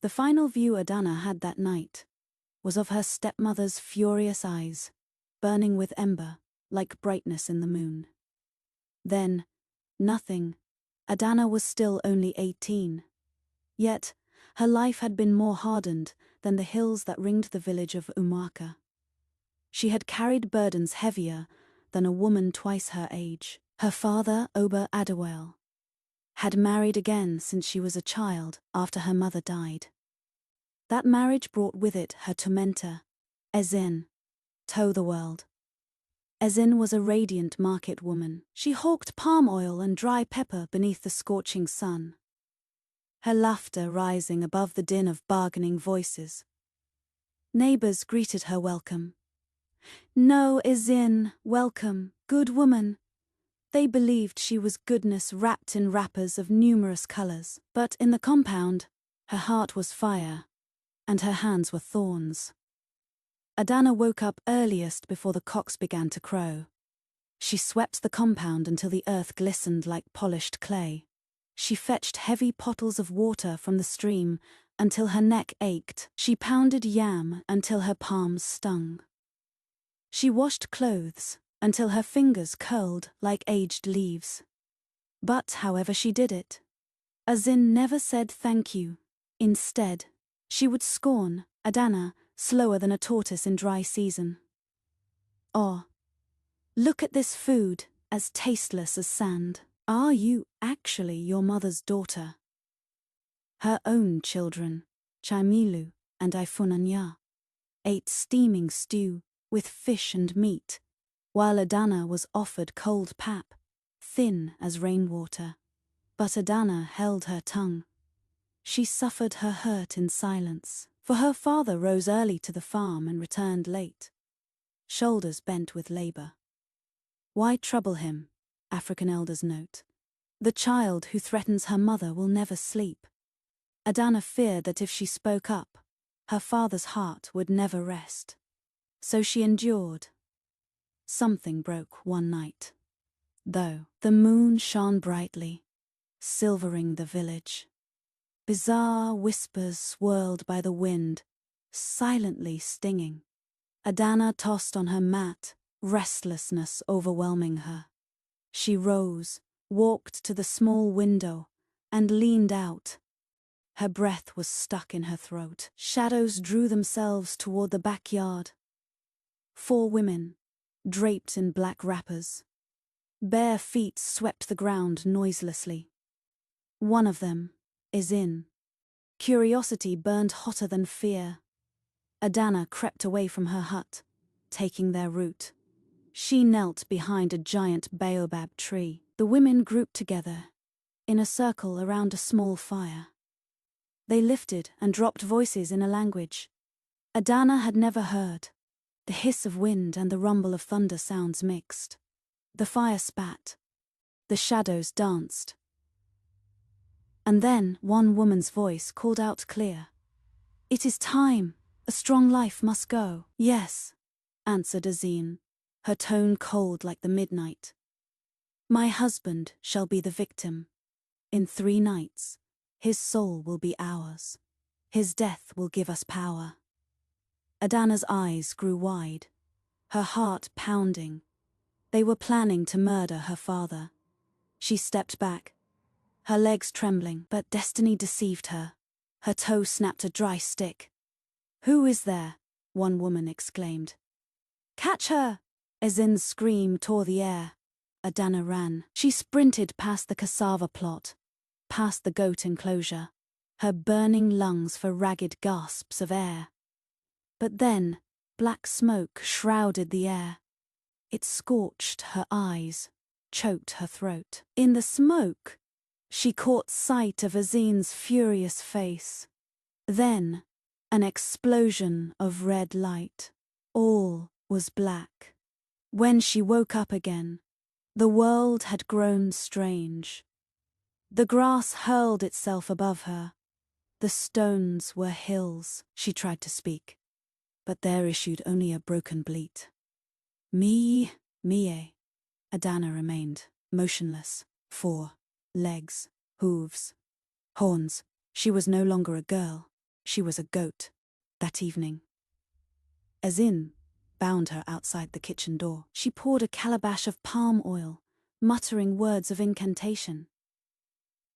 The final view Adanna had that night was of her stepmother's furious eyes, burning with ember, like brightness in the moon. Then, nothing. Adanna was still only 18. Yet, her life had been more hardened than the hills that ringed the village of Umaka. She had carried burdens heavier than a woman twice her age. Her father, Oba Adewale, had married again since she was a child after her mother died. That marriage brought with it her tormentor, Ezin, to the world. Ezin was a radiant market woman. She hawked palm oil and dry pepper beneath the scorching sun, her laughter rising above the din of bargaining voices. Neighbors greeted her welcome. "No, Ezin, welcome, good woman." They believed she was goodness wrapped in wrappers of numerous colors. But in the compound, her heart was fire, and her hands were thorns. Adanna woke up earliest before the cocks began to crow. She swept the compound until the earth glistened like polished clay. She fetched heavy pottles of water from the stream until her neck ached. She pounded yam until her palms stung. She washed clothes until her fingers curled like aged leaves. But however she did it, Ezin never said thank you. Instead, she would scorn Adanna, slower than a tortoise in dry season. "Oh, look at this food, as tasteless as sand. Are you actually your mother's daughter?" Her own children, Chamilu and Ifunanya, ate steaming stew with fish and meat, while Adanna was offered cold pap, thin as rainwater. But Adanna held her tongue. She suffered her hurt in silence, for her father rose early to the farm and returned late, shoulders bent with labor. Why trouble him? African elders note. The child who threatens her mother will never sleep. Adanna feared that if she spoke up, her father's heart would never rest. So she endured. Something broke one night, though. The moon shone brightly, silvering the village. Bizarre whispers swirled by the wind, silently stinging. Adanna tossed on her mat, restlessness overwhelming her. She rose, walked to the small window, and leaned out. Her breath was stuck in her throat. Shadows drew themselves toward the backyard. 4 women, draped in black wrappers. Bare feet swept the ground noiselessly. One of them is in. Curiosity burned hotter than fear. Adanna crept away from her hut, taking their route. She knelt behind a giant baobab tree. The women grouped together, in a circle around a small fire. They lifted and dropped voices in a language Adanna had never heard. The hiss of wind and the rumble of thunder sounds mixed. The fire spat. The shadows danced. And then one woman's voice called out clear. "It is time. A strong life must go." "Yes," answered Ezin, her tone cold like the midnight. "My husband shall be the victim. In 3 nights, his soul will be ours. His death will give us power." Adanna's eyes grew wide, her heart pounding. They were planning to murder her father. She stepped back, her legs trembling, but destiny deceived her. Her toe snapped a dry stick. "Who is there?" one woman exclaimed. "Catch her!" Ezin's scream tore the air. Adanna ran. She sprinted past the cassava plot, past the goat enclosure, her burning lungs for ragged gasps of air. But then, black smoke shrouded the air. It scorched her eyes, choked her throat. In the smoke, she caught sight of Ezin's furious face. Then, an explosion of red light. All was black. When she woke up again, the world had grown strange. The grass hurled itself above her. The stones were hills. She tried to speak, but there issued only a broken bleat. "Me, mie." Adanna remained, motionless. 4 legs, hooves, horns. She was no longer a girl. she was a goat. That evening, Azin bound her outside the kitchen door. She poured a calabash of palm oil, muttering words of incantation.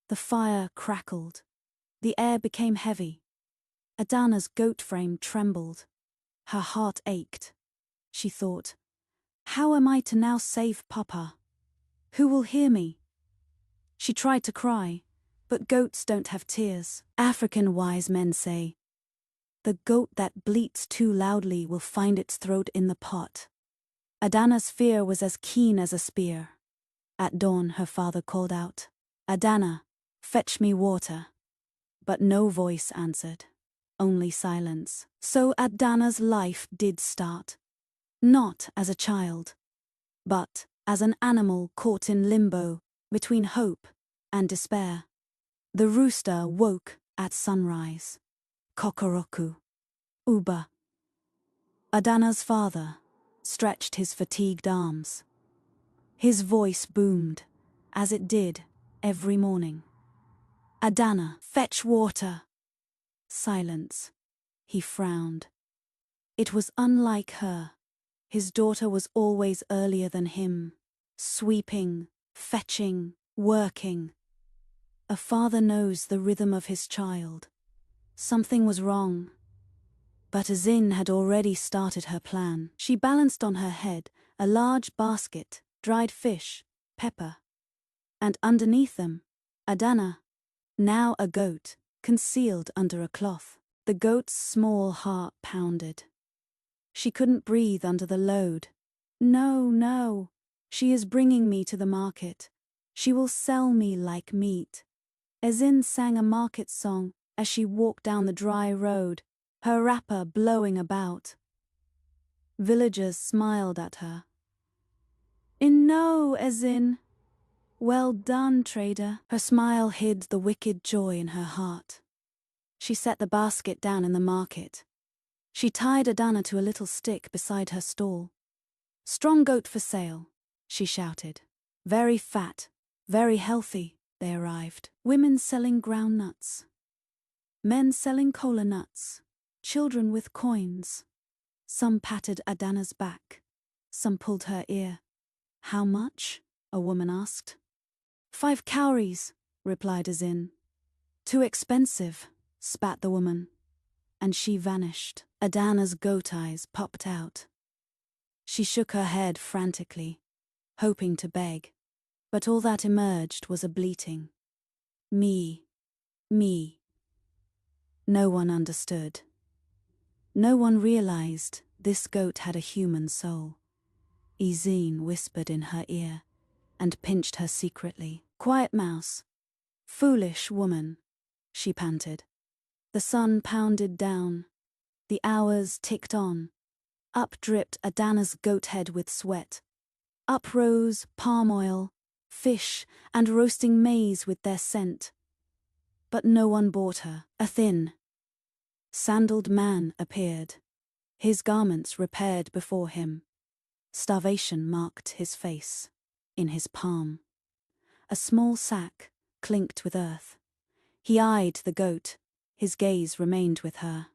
The fire crackled. The air became heavy. Adanna's goat frame trembled. Her heart ached. She thought, how am I to now save Papa? Who will hear me? She tried to cry, but goats don't have tears. African wise men say, the goat that bleats too loudly will find its throat in the pot. Adanna's fear was as keen as a spear. At dawn her father called out, Adanna, fetch me water. But no voice answered, only silence. So Adanna's life did start. Not as a child, but as an animal caught in limbo between hope and despair. The rooster woke at sunrise. Kokoroku. Uba. Adanna's father stretched his fatigued arms. His voice boomed, as it did every morning. Adanna, fetch water. Silence. He frowned. It was unlike her. His daughter was always earlier than him, sweeping, fetching, working. A father knows the rhythm of his child. Something was wrong. But Azin had already started her plan. She balanced on her head a large basket, dried fish, pepper. And underneath them, Adanna, now a goat, concealed under a cloth. The goat's small heart pounded. She couldn't breathe under the load. No, no, she is bringing me to the market. She will sell me like meat. Azin sang a market song as she walked down the dry road, her wrapper blowing about. Villagers smiled at her. No, Azin. Well done, trader. Her smile hid the wicked joy in her heart. She set the basket down in the market. She tied Adanna to a little stick beside her stall. Strong goat for sale, she shouted. Very fat, very healthy, they arrived. Women selling ground nuts. Men selling cola nuts. Children with coins. Some patted Adanna's back. Some pulled her ear. How much? A woman asked. 5 cowries, replied Azin. Too expensive, spat the woman. And she vanished. Adanna's goat eyes popped out. She shook her head frantically, hoping to beg, but all that emerged was a bleating. Me. Me. No one understood. No one realized this goat had a human soul. Azin whispered in her ear and pinched her secretly. Quiet mouse. Foolish woman, she panted. The sun pounded down. The hours ticked on. Up dripped Adanna's goat head with sweat. Up rose palm oil, fish, and roasting maize with their scent. But no one bought her. A thin, sandaled man appeared, his garments repaired before him. Starvation marked his face, in his palm. A small sack clinked with earth. He eyed the goat, his gaze remained with her.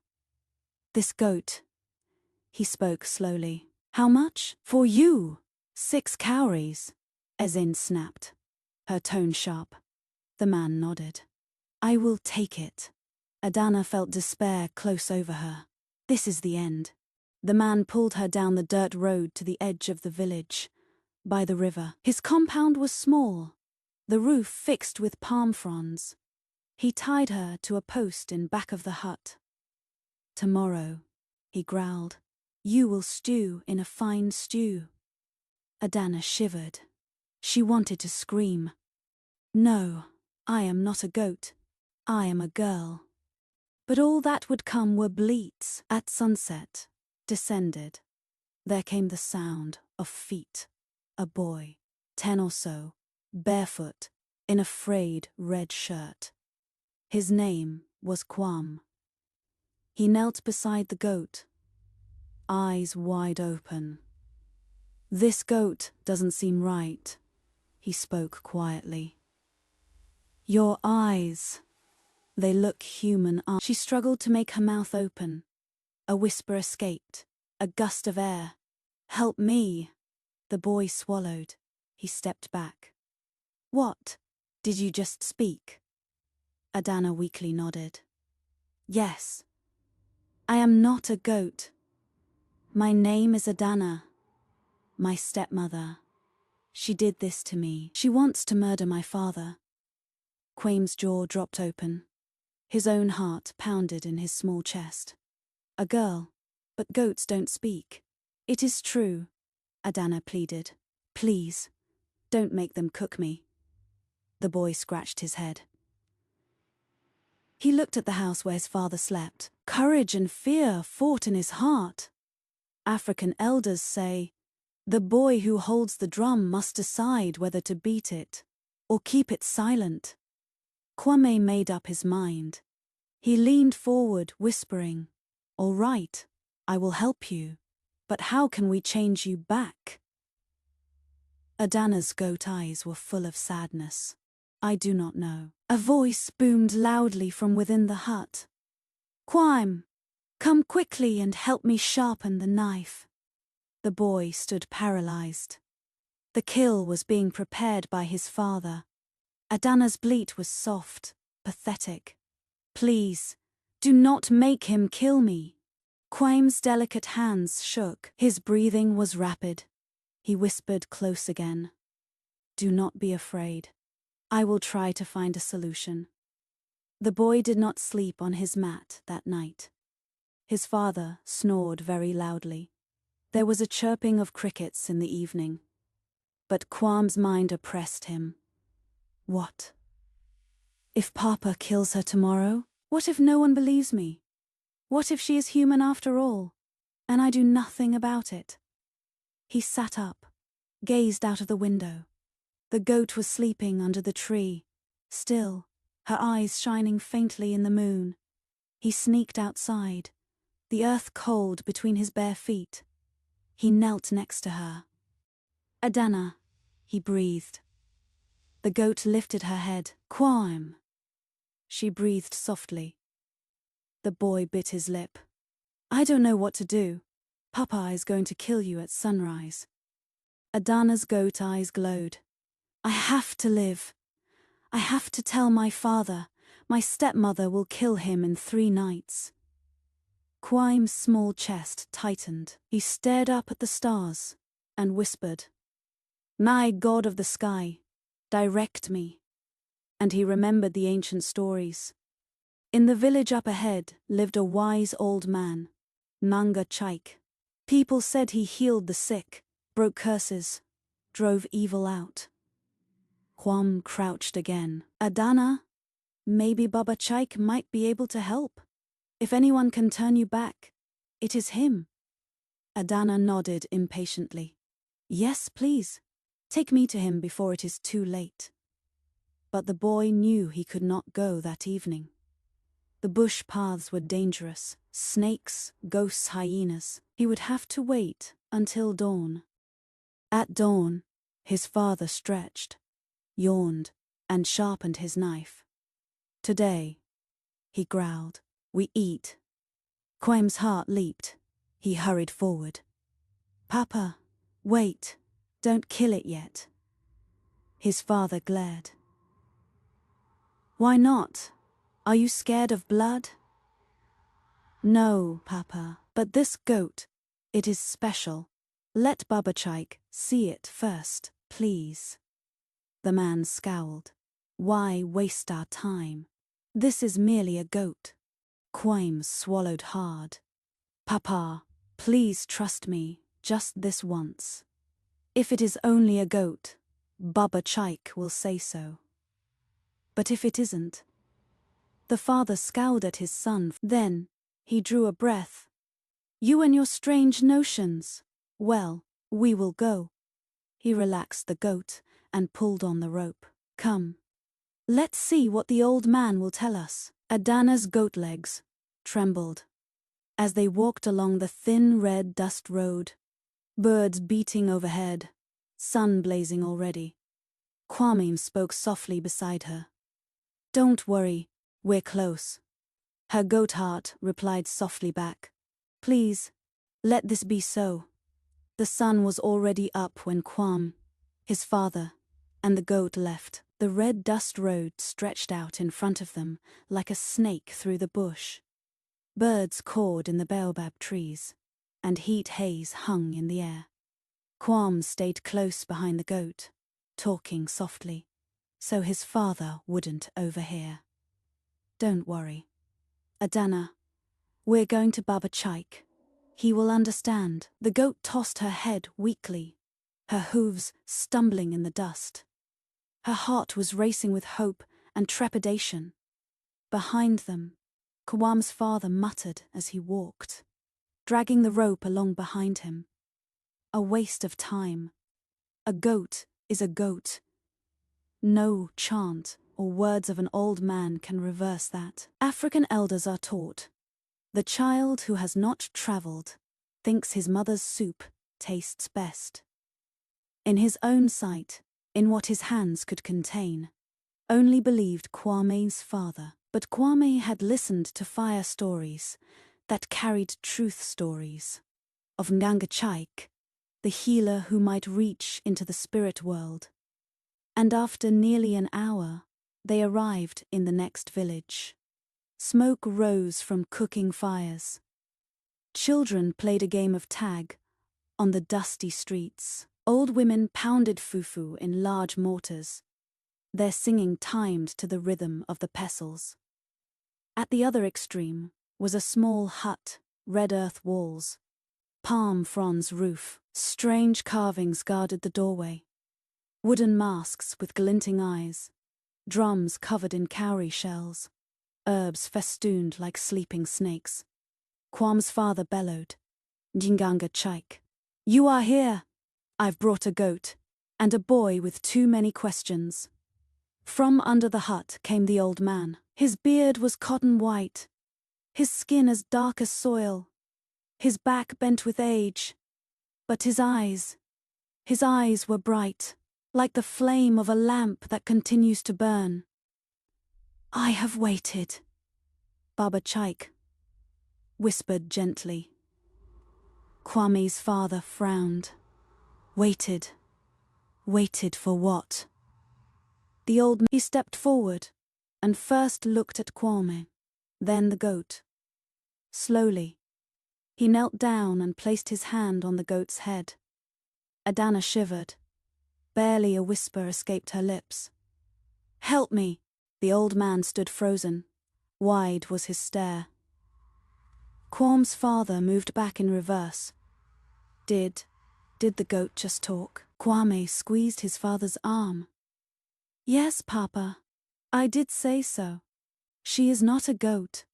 This goat, he spoke slowly. How much? For you! 6 cowries, Azin snapped, her tone sharp. The man nodded. I will take it. Adanna felt despair close over her. This is the end. The man pulled her down the dirt road to the edge of the village, by the river. His compound was small, the roof fixed with palm fronds. He tied her to a post in back of the hut. Tomorrow, he growled, you will stew in a fine stew. Adanna shivered. She wanted to scream. No, I am not a goat. I am a girl. But all that would come were bleats. At sunset, descended. There came the sound of feet. A boy, 10 or so, barefoot, in a frayed red shirt. His name was Kwame. He knelt beside the goat, eyes wide open. This goat doesn't seem right, he spoke quietly. Your eyes, They look human. She struggled to make her mouth open. A whisper escaped. A gust of air. "Help me." The boy swallowed. He stepped back. "What? Did you just speak?" Adanna weakly nodded. "Yes. I am not a goat. My name is Adanna. My stepmother. She did this to me. She wants to murder my father." Kwame's jaw dropped open. His own heart pounded in his small chest. A girl, but goats don't speak. "It is true," Adanna pleaded. "Please, don't make them cook me." The boy scratched his head. He looked at the house where his father slept. Courage and fear fought in his heart. African elders say, "The boy who holds the drum must decide whether to beat it or keep it silent." Kwame made up his mind. He leaned forward, whispering, "All right, I will help you. But how can we change you back?" Adanna's goat eyes were full of sadness. "I do not know." A voice boomed loudly from within the hut. "Kwame, come quickly and help me sharpen the knife." The boy stood paralyzed. The kill was being prepared by his father. Adanna's bleat was soft, pathetic. "Please, do not make him kill me." Kwame's delicate hands shook. His breathing was rapid. He whispered close again. "Do not be afraid. I will try to find a solution." The boy did not sleep on his mat that night. His father snored very loudly. There was a chirping of crickets in the evening. But Kwame's mind oppressed him. What? If Papa kills her tomorrow? What if no one believes me? What if she is human after all, and I do nothing about it? He sat up, gazed out of the window. The goat was sleeping under the tree, still, her eyes shining faintly in the moon. He sneaked outside, the earth cold between his bare feet. He knelt next to her. "Adanna," he breathed. The goat lifted her head. "Kwame." She breathed softly. The boy bit his lip. "I don't know what to do. Papa is going to kill you at sunrise." Adanna's goat eyes glowed. "I have to live. I have to tell my father. My stepmother will kill him in 3 nights." Kwame's small chest tightened. He stared up at the stars and whispered, "My God of the sky, direct me." And he remembered the ancient stories. In the village up ahead lived a wise old man, Nanga Chaik. People said he healed the sick, broke curses, drove evil out. Kwame crouched again. "Adanna, maybe Baba Chaik might be able to help. If anyone can turn you back, it is him." Adanna nodded impatiently. "Yes, please. Take me to him before it is too late." But the boy knew he could not go that evening. The bush paths were dangerous. Snakes, ghosts, hyenas. He would have to wait until dawn. At dawn, his father stretched, yawned, and sharpened his knife. "Today," he growled, "we eat." Kwame's heart leaped. He hurried forward. "Papa, wait. Don't kill it yet." His father glared. "Why not? Are you scared of blood?" "No, Papa, but this goat, it is special. Let Baba Chaik see it first, please." The man scowled. "Why waste our time? This is merely a goat." Kwame swallowed hard. "Papa, please trust me, just this once. If it is only a goat, Baba Chaik will say so. But if it isn't?" The father scowled at his son. Then he drew a breath. "You and your strange notions. Well, we will go." He relaxed the goat and pulled on the rope. "Come. Let's see what the old man will tell us." Adanna's goat legs trembled as they walked along the thin red dust road. Birds beating overhead, sun blazing already. Kwame spoke softly beside her. "Don't worry, We're close. Her goat heart replied softly back. Please, let this be so. The sun was already up when Kwame, his father, and the goat left. The red dust road stretched out in front of them like a snake through the bush. Birds cawed in the baobab trees, and heat haze hung in the air. Kwame stayed close behind the goat, talking softly, so his father wouldn't overhear. Don't worry. Adanna, we're going to Baba Chaik. He will understand. The goat tossed her head weakly, her hooves stumbling in the dust. Her heart was racing with hope and trepidation. Behind them, Kwame's father muttered as he walked, dragging the rope along behind him. A waste of time. A goat is a goat. No chant or words of an old man can reverse that. African elders are taught. The child who has not traveled thinks his mother's soup tastes best. In his own sight, in what his hands could contain, only believed Kwame's father. But Kwame had listened to fire stories that carried truth stories of Nganga Chaik, the healer who might reach into the spirit world. And after nearly an hour, they arrived in the next village. Smoke rose from cooking fires. Children played a game of tag on the dusty streets. Old women pounded fufu in large mortars, their singing timed to the rhythm of the pestles. At the other extreme was a small hut, red earth walls, palm fronds roof. Strange carvings guarded the doorway. Wooden masks with glinting eyes, drums covered in cowrie shells, herbs festooned like sleeping snakes. Kwame's father bellowed, Nganga Chaik, you are here! I've brought a goat, and a boy with too many questions. From under the hut came the old man. His beard was cotton white, his skin as dark as soil, his back bent with age, but his eyes were bright, like the flame of a lamp that continues to burn. I have waited, Baba Chaik whispered gently. Kwame's father frowned. Waited. Waited for what? He stepped forward and first looked at Kwame, then the goat. Slowly, he knelt down and placed his hand on the goat's head. Adanna shivered. Barely a whisper escaped her lips. Help me! The old man stood frozen. Wide was his stare. Kwame's father moved back in reverse. Did the goat just talk? Kwame squeezed his father's arm. Yes, Papa. I did say so. She is not a goat.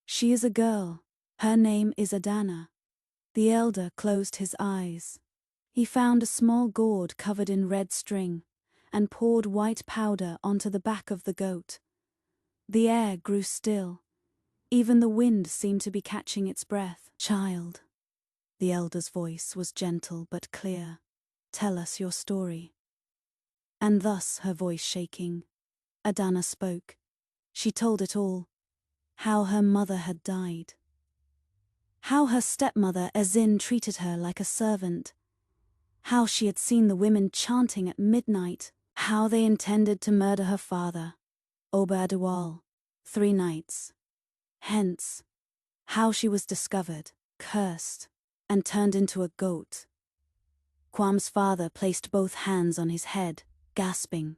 She is a girl. Her name is Adanna. The elder closed his eyes. He found a small gourd covered in red string and poured white powder onto the back of the goat. The air grew still. Even the wind seemed to be catching its breath. Child, the elder's voice was gentle but clear. Tell us your story. And thus, her voice shaking, Adanna spoke. She told it all. How her mother had died. How her stepmother Azin treated her like a servant. How she had seen the women chanting at midnight. How they intended to murder her father, Oba Adewale, 3 nights. Hence, how she was discovered, cursed, and turned into a goat. Kwame's father placed both hands on his head, gasping.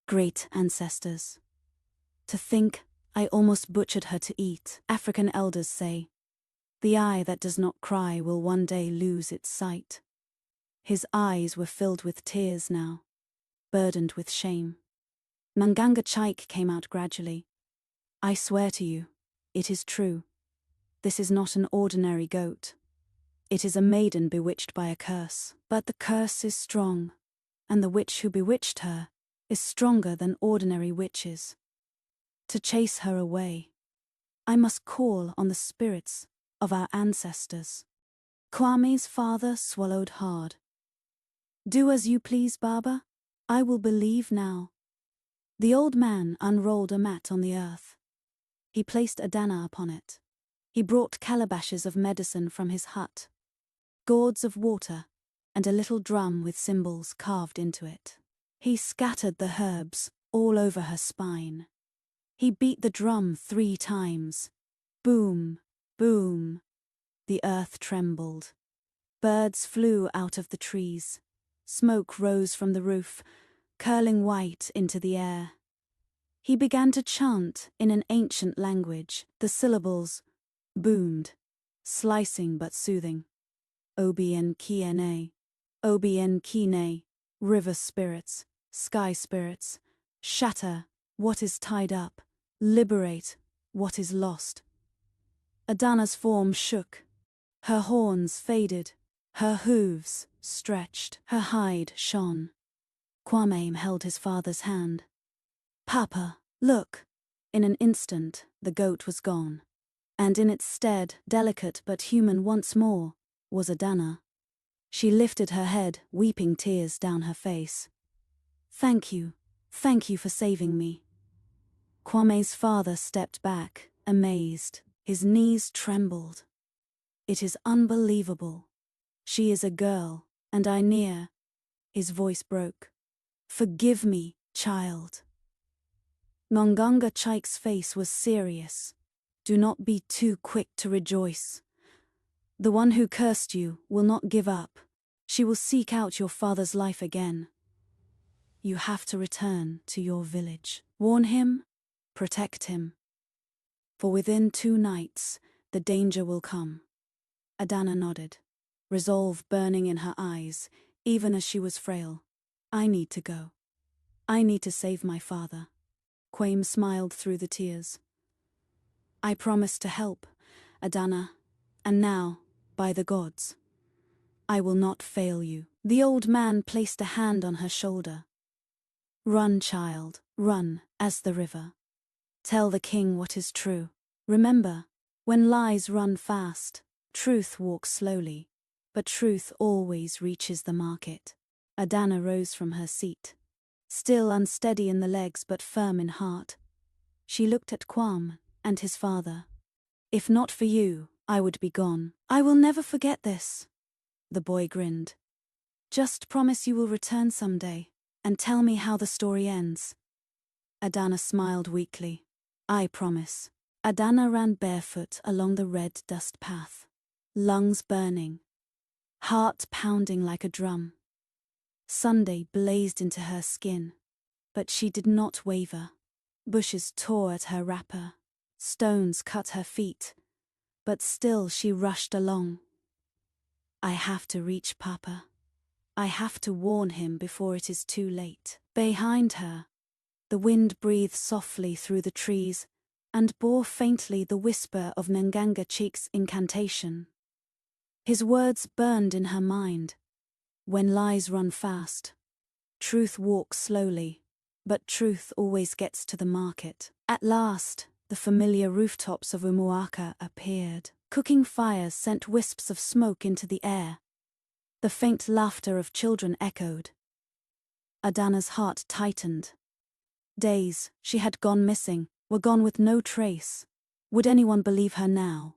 Great ancestors. To think I almost butchered her to eat. African elders say, the eye that does not cry will one day lose its sight. His eyes were filled with tears now, burdened with shame. Nganga Chaik came out gradually. I swear to you, it is true. This is not an ordinary goat. It is a maiden bewitched by a curse. But the curse is strong, and the witch who bewitched her is stronger than ordinary witches. To chase her away, I must call on the spirits of our ancestors. Kwame's father swallowed hard. Do as you please, Baba. I will believe now. The old man unrolled a mat on the earth. He placed Adanna upon it. He brought calabashes of medicine from his hut, gourds of water, and a little drum with symbols carved into it. He scattered the herbs all over her spine. He beat the drum 3 times. Boom, boom. The earth trembled. Birds flew out of the trees. Smoke rose from the roof, curling white into the air. He began to chant in an ancient language. The syllables boomed, slicing but soothing. Obien Kiene, Obien Kine, river spirits, sky spirits, shatter what is tied up, liberate what is lost. Adanna's form shook. Her horns faded, her hooves stretched, her hide shone. Kwame held his father's hand. Papa, look! In an instant, the goat was gone. And in its stead, delicate but human once more, was Adanna. She lifted her head, weeping tears down her face. Thank you for saving me. Kwame's father stepped back, amazed. His knees trembled. It is unbelievable. She is a girl, and I near. His voice broke. Forgive me, child. Ngonganga Chaik's face was serious. Do not be too quick to rejoice. The one who cursed you will not give up. She will seek out your father's life again. You have to return to your village. Warn him, protect him. For within 2 nights, the danger will come. Adanna nodded, resolve burning in her eyes, even as she was frail. I need to go. I need to save my father. Kwame smiled through the tears. I promised to help, Adanna, and now, by the gods, I will not fail you. The old man placed a hand on her shoulder. Run, child, run, as the river. Tell the king what is true. Remember, when lies run fast, truth walks slowly, but truth always reaches the market. Adanna rose from her seat, still unsteady in the legs but firm in heart. She looked at Kwame and his father. If not for you, I would be gone. I will never forget this. The boy grinned. Just promise you will return someday, and tell me how the story ends. Adanna smiled weakly. I promise. Adanna ran barefoot along the red dust path, lungs burning, heart pounding like a drum. Sunday blazed into her skin, but she did not waver. Bushes tore at her wrapper, stones cut her feet, but still she rushed along. I have to reach Papa. I have to warn him before it is too late. Behind her, the wind breathed softly through the trees and bore faintly the whisper of Nganga Chik's incantation. His words burned in her mind. When lies run fast, truth walks slowly, but truth always gets to the market. At last, the familiar rooftops of Umuaka appeared. Cooking fires sent wisps of smoke into the air. The faint laughter of children echoed. Adanna's heart tightened. Days she had gone missing were gone with no trace. Would anyone believe her now?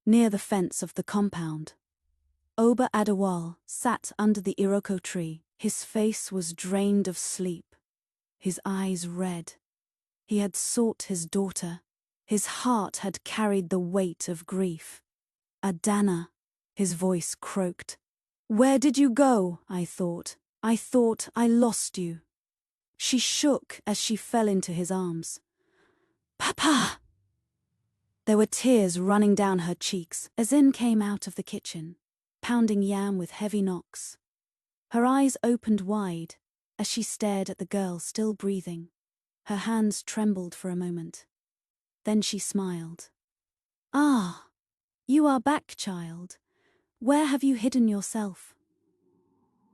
Near the fence of the compound, Oba Adewale sat under the iroko tree. His face was drained of sleep, his eyes red. He had sought his daughter. His heart had carried the weight of grief. Adanna, his voice croaked. Where did you go? I thought I lost you. She shook as she fell into his arms. Papa! There were tears running down her cheeks. Azin came out of the kitchen, pounding yam with heavy knocks. Her eyes opened wide as she stared at the girl still breathing. Her hands trembled for a moment. Then she smiled. Ah, you are back, child. Where have you hidden yourself?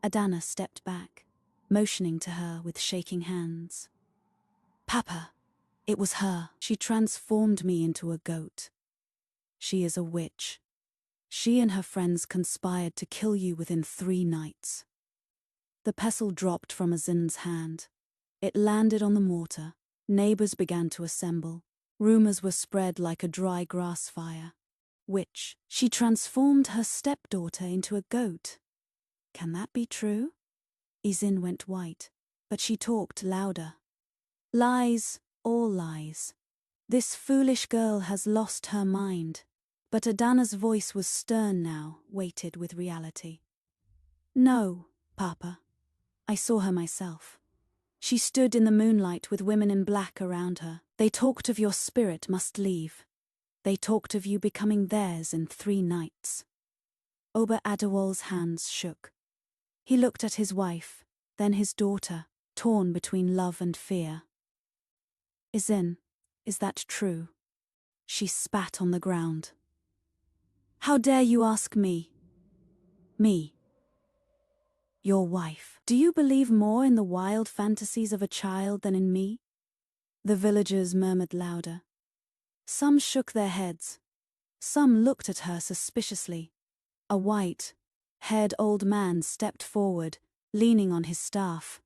Adanna stepped back, motioning to her with shaking hands. Papa, it was her. She transformed me into a goat. She is a witch. She and her friends conspired to kill you within 3 nights. The pestle dropped from Azin's hand. It landed on the mortar. Neighbors began to assemble. Rumors were spread like a dry grass fire. She transformed her stepdaughter into a goat. Can that be true? Izin went white, but she talked louder. Lies, all lies. This foolish girl has lost her mind. But Adanna's voice was stern now, weighted with reality. No, Papa. I saw her myself. She stood in the moonlight with women in black around her. They talked of your spirit must leave. They talked of you becoming theirs in 3 nights. Oba Adewale's hands shook. He looked at his wife, then his daughter, torn between love and fear. Izin, is that true? She spat on the ground. How dare you ask me? Me. Your wife. Do you believe more in the wild fantasies of a child than in me? The villagers murmured louder. Some shook their heads. Some looked at her suspiciously. A white-haired old man stepped forward, leaning on his staff.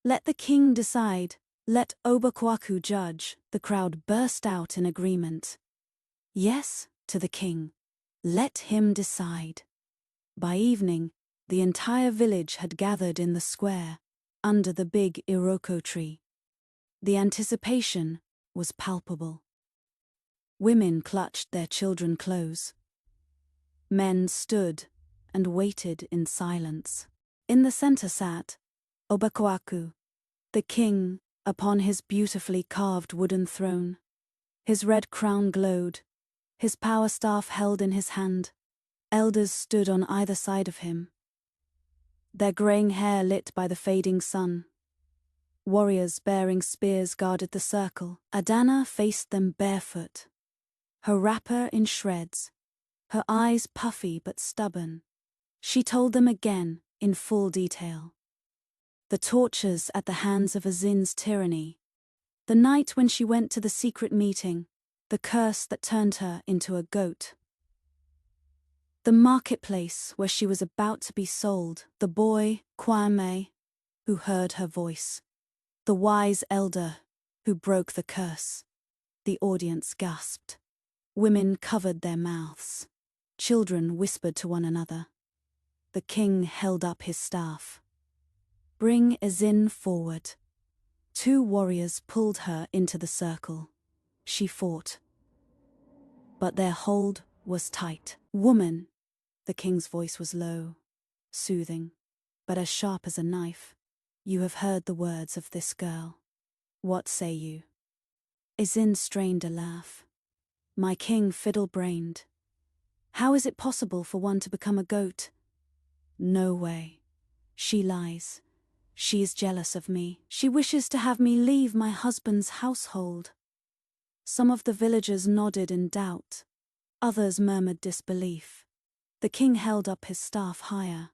Let the king decide. Let Obakwaku judge. The crowd burst out in agreement. Yes, to the king. Let him decide. By evening, the entire village had gathered in the square, under the big Iroko tree. The anticipation was palpable. Women clutched their children close. Men stood and waited in silence. In the center sat Obakwaku, the king, upon his beautifully carved wooden throne. His red crown glowed, his power staff held in his hand. Elders stood on either side of him, their graying hair lit by the fading sun. Warriors bearing spears guarded the circle. Adanna faced them barefoot, her wrapper in shreds, her eyes puffy but stubborn. She told them again, in full detail. The tortures at the hands of Azin's tyranny, the night when she went to the secret meeting, the curse that turned her into a goat. The marketplace where she was about to be sold, the boy, Kwame, who heard her voice, the wise elder who broke the curse. The audience gasped. Women covered their mouths. Children whispered to one another. The king held up his staff. Bring Izin forward. 2 warriors pulled her into the circle. She fought. But their hold was tight. Woman, the king's voice was low, soothing, but as sharp as a knife. You have heard the words of this girl. What say you? Izin strained a laugh. My king fiddle-brained. How is it possible for one to become a goat? No way. She lies. She is jealous of me. She wishes to have me leave my husband's household. Some of the villagers nodded in doubt. Others murmured disbelief. The king held up his staff higher.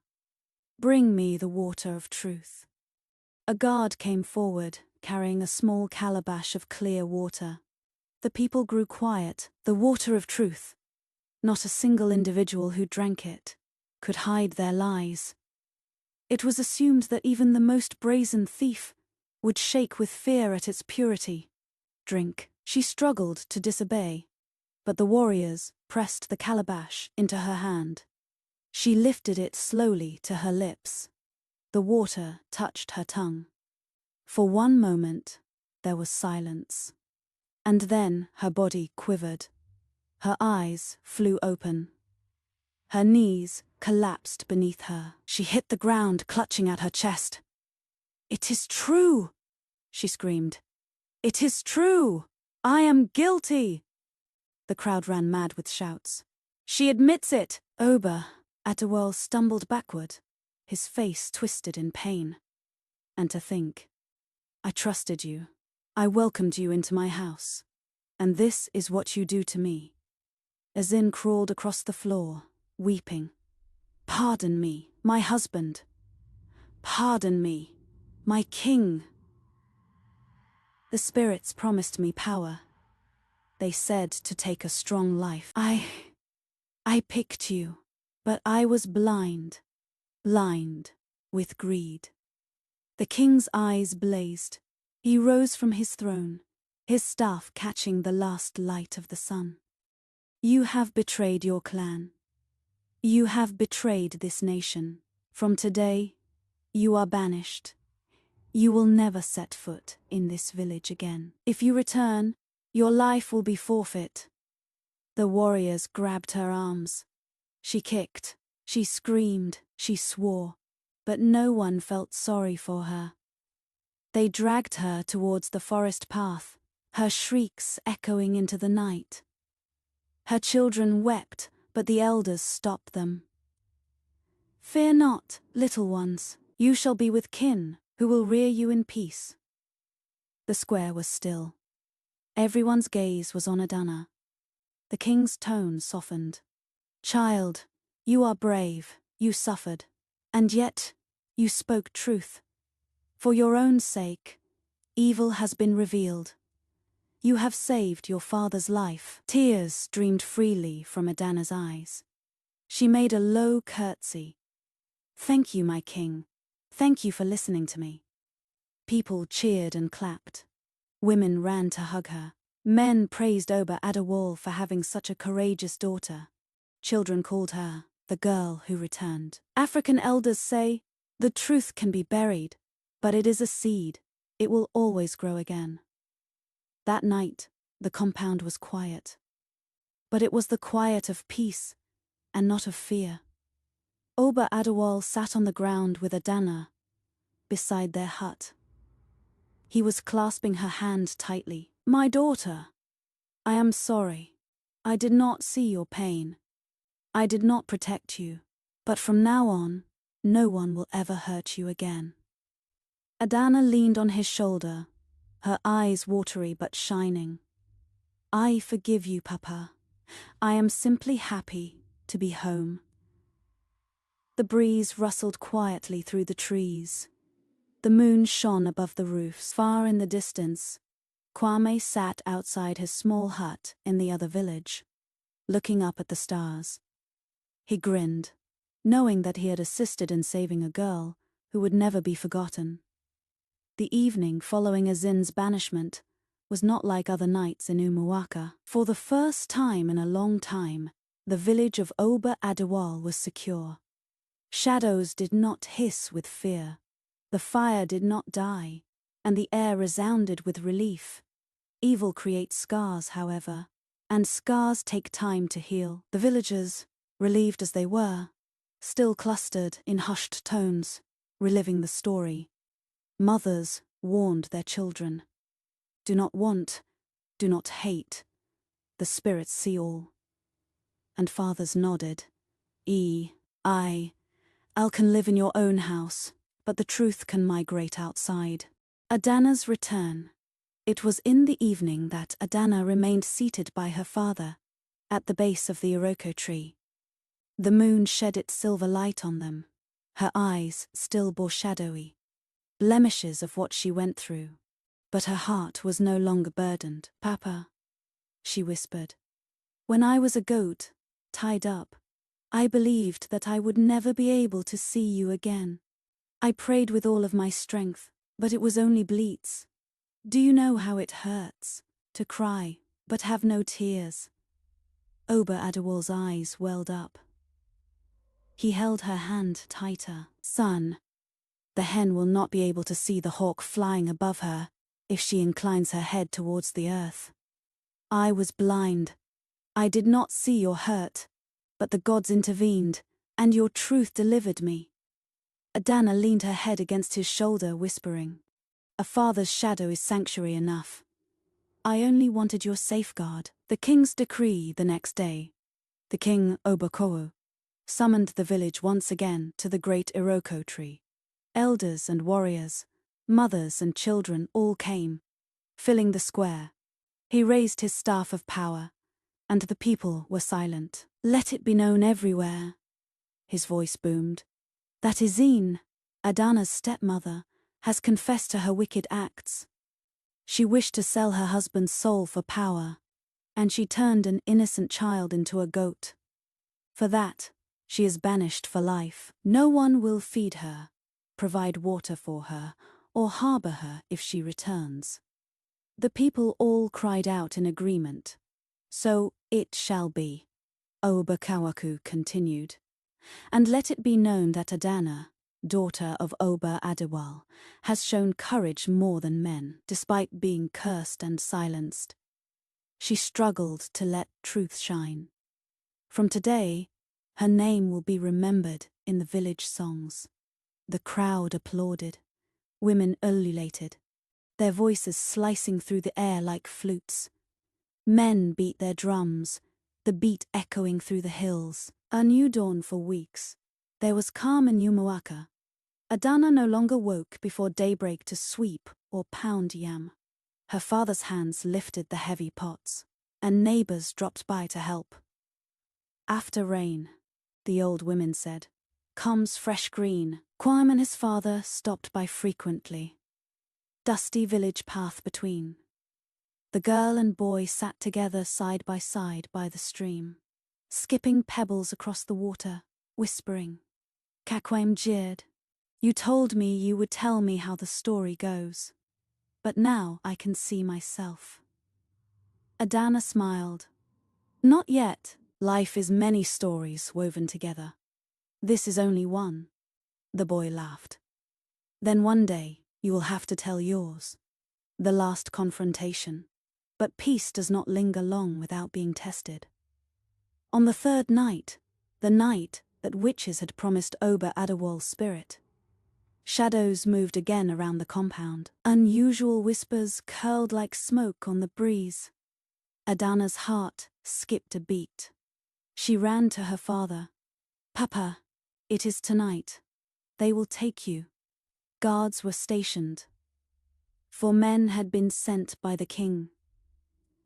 Bring me the water of truth. A guard came forward, carrying a small calabash of clear water. The people grew quiet. The water of truth. Not a single individual who drank it could hide their lies. It was assumed that even the most brazen thief would shake with fear at its purity. Drink. She struggled to disobey, but the warriors pressed the calabash into her hand. She lifted it slowly to her lips. The water touched her tongue. For one moment, there was silence. And then her body quivered. Her eyes flew open. Her knees collapsed beneath her. She hit the ground, clutching at her chest. It is true, she screamed. It is true. I am guilty. The crowd ran mad with shouts. She admits it. Oba Adewale stumbled backward, his face twisted in pain. And to think, I trusted you. I welcomed you into my house. And this is what you do to me. Izin crawled across the floor, weeping. Pardon me, my husband. Pardon me, my king. The spirits promised me power. They said to take a strong life. I picked you, but I was blind with greed. The king's eyes blazed. He rose from his throne, his staff catching the last light of the sun. You have betrayed your clan. You have betrayed this nation. From today, you are banished. You will never set foot in this village again. If you return, your life will be forfeit. The warriors grabbed her arms. She kicked, she screamed, she swore, but no one felt sorry for her. They dragged her towards the forest path, her shrieks echoing into the night. Her children wept, but the elders stopped them. Fear not, little ones, you shall be with kin, who will rear you in peace. The square was still. Everyone's gaze was on Adanna. The king's tone softened. Child, you are brave, you suffered, and yet you spoke truth. For your own sake, evil has been revealed. You have saved your father's life. Tears streamed freely from Adanna's eyes. She made a low curtsy. Thank you, my king. Thank you for listening to me. People cheered and clapped. Women ran to hug her. Men praised Oba Adewale for having such a courageous daughter. Children called her the girl who returned. African elders say, the truth can be buried, but it is a seed. It will always grow again. That night, the compound was quiet. But it was the quiet of peace, and not of fear. Oba Adewale sat on the ground with Adanna, beside their hut. He was clasping her hand tightly. My daughter, I am sorry. I did not see your pain. I did not protect you, but from now on, no one will ever hurt you again. Adanna leaned on his shoulder, her eyes watery but shining. I forgive you, Papa. I am simply happy to be home. The breeze rustled quietly through the trees. The moon shone above the roofs. Far in the distance, Kwame sat outside his small hut in the other village, looking up at the stars. He grinned, knowing that he had assisted in saving a girl who would never be forgotten. The evening following Azin's banishment was not like other nights in Umuwaka. For the first time in a long time, the village of Oba Adewale was secure. Shadows did not hiss with fear. The fire did not die, and the air resounded with relief. Evil creates scars, however, and scars take time to heal. The villagers, relieved as they were, still clustered in hushed tones, reliving the story. Mothers warned their children. Do not want, do not hate. The spirits see all. And fathers nodded. Al can live in your own house, but the truth can migrate outside. Adanna's return. It was in the evening that Adanna remained seated by her father, at the base of the Iroko tree. The moon shed its silver light on them. Her eyes still bore shadowy blemishes of what she went through. But her heart was no longer burdened. Papa, she whispered, when I was a goat, tied up, I believed that I would never be able to see you again. I prayed with all of my strength, but it was only bleats. Do you know how it hurts to cry, but have no tears? Oba Adewale's eyes welled up. He held her hand tighter. Son, the hen will not be able to see the hawk flying above her if she inclines her head towards the earth. I was blind. I did not see your hurt, but the gods intervened, and your truth delivered me. Adanna leaned her head against his shoulder, whispering, a father's shadow is sanctuary enough. I only wanted your safeguard. The king's decree the next day. The king, Obakowo, summoned the village once again to the great Iroko tree. Elders and warriors, mothers and children all came, filling the square. He raised his staff of power, and the people were silent. Let it be known everywhere, his voice boomed, that Izine, Adanna's stepmother, has confessed to her wicked acts. She wished to sell her husband's soul for power, and she turned an innocent child into a goat. For that, she is banished for life. No one will feed her, provide water for her, or harbor her if she returns. The people all cried out in agreement. So it shall be. Oba Kawaku continued. And let it be known that Adanna, daughter of Oba Adewale, has shown courage more than men, despite being cursed and silenced. She struggled to let truth shine. From today, her name will be remembered in the village songs. The crowd applauded. Women ululated, their voices slicing through the air like flutes. Men beat their drums, the beat echoing through the hills. A new dawn for weeks. There was calm in Umuaka. Adanna no longer woke before daybreak to sweep or pound yam. Her father's hands lifted the heavy pots, and neighbors dropped by to help. After rain, the old women said, comes fresh green. Kwame and his father stopped by frequently. Dusty village path between. The girl and boy sat together side by the stream, skipping pebbles across the water, whispering. Kwame jeered. You told me you would tell me how the story goes. But now I can see myself. Adanna smiled. Not yet. Life is many stories woven together. This is only one. The boy laughed. Then one day, you will have to tell yours. The last confrontation. But peace does not linger long without being tested. On the third night, the night that witches had promised Oba Adewale's spirit, shadows moved again around the compound. Unusual whispers curled like smoke on the breeze. Adanna's heart skipped a beat. She ran to her father. Papa, it is tonight. They will take you. Guards were stationed. 4 men had been sent by the king.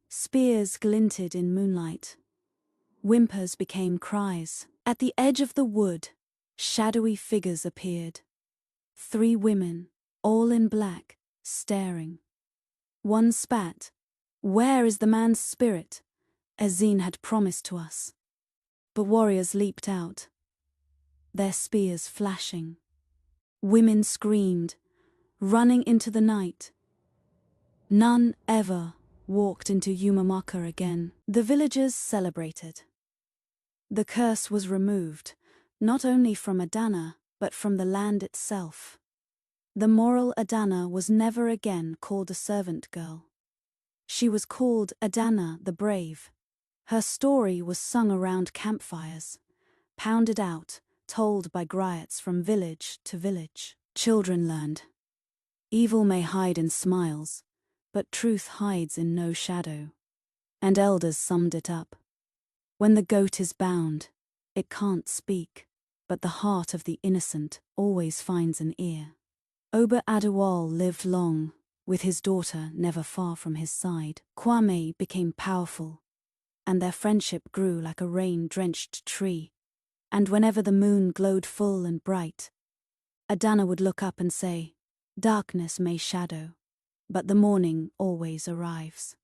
Spears glinted in moonlight. Whimpers became cries. At the edge of the wood, shadowy figures appeared. 3 women, all in black, staring. One spat. Where is the man's spirit? Ezine had promised to us. But warriors leaped out, their spears flashing. Women screamed, running into the night. None ever walked into Umamaka again. The villagers celebrated. The curse was removed, not only from Adanna, but from the land itself. The moral Adanna was never again called a servant girl. She was called Adanna the Brave. Her story was sung around campfires, pounded out, told by griots from village to village. Children learned. Evil may hide in smiles, but truth hides in no shadow. And elders summed it up. When the goat is bound, it can't speak, but the heart of the innocent always finds an ear. Oba Adewale lived long, with his daughter never far from his side. Kwame became powerful, and their friendship grew like a rain-drenched tree. And whenever the moon glowed full and bright, Adanna would look up and say, darkness may shadow, but the morning always arrives.